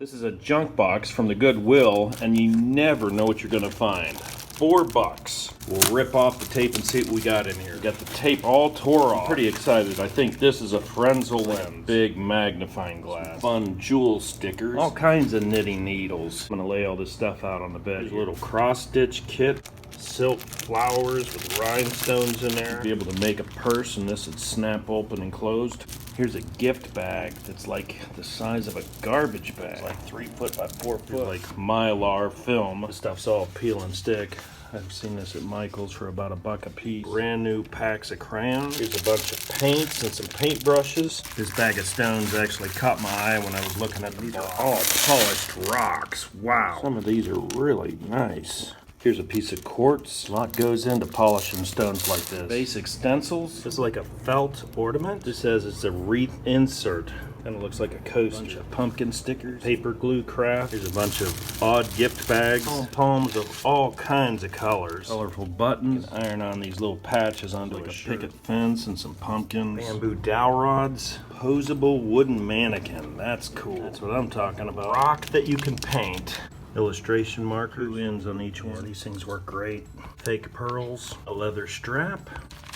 This is a junk box from the Goodwill, and you never know what you're gonna find. $4. We'll rip off the tape and see what we got in here. We got the tape all tore off. I'm pretty excited. I think this is a Frenzel lens. Big magnifying glass. Fun jewel stickers. All kinds of knitting needles. I'm gonna lay all this stuff out on the bed. There's a little cross-stitch kit. Silk flowers with rhinestones in there. Be able to make a purse, and this would snap open and closed. Here's a gift bag that's like the size of a garbage bag. It's like 3 foot by 4 foot. It's like Mylar film. This stuff's all peel and stick. I've seen this at Michael's for about $1 a piece. Brand new packs of crayons. Here's a bunch of paints and some paint brushes. This bag of stones actually caught my eye when I was looking at these. These are all polished rocks. Wow. Some of these are really nice. Here's a piece of quartz. A lot goes into polishing stones like this. Basic stencils. This is like a felt ornament. This says it's a wreath insert. And it looks like a coaster. Bunch of pumpkin stickers. Paper glue craft. Here's a bunch of odd gift bags. Palms of all kinds of colors. Colorful buttons. You can iron on these little patches onto like a picket fence and some pumpkins. Bamboo dowel rods. Posable wooden mannequin. That's cool. That's what I'm talking about. Rock that you can paint. Illustration markers, two ends on each one. These things work great. Fake pearls, a leather strap,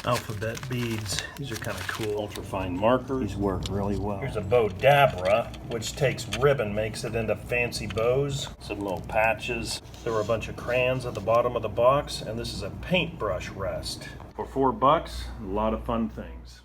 alphabet beads. These are kind of cool. Ultrafine markers. These work really well. Here's a bow dabra, which takes ribbon, makes it into fancy bows. Some little patches. There were a bunch of crayons at the bottom of the box, and this is a paintbrush rest. For $4, a lot of fun things.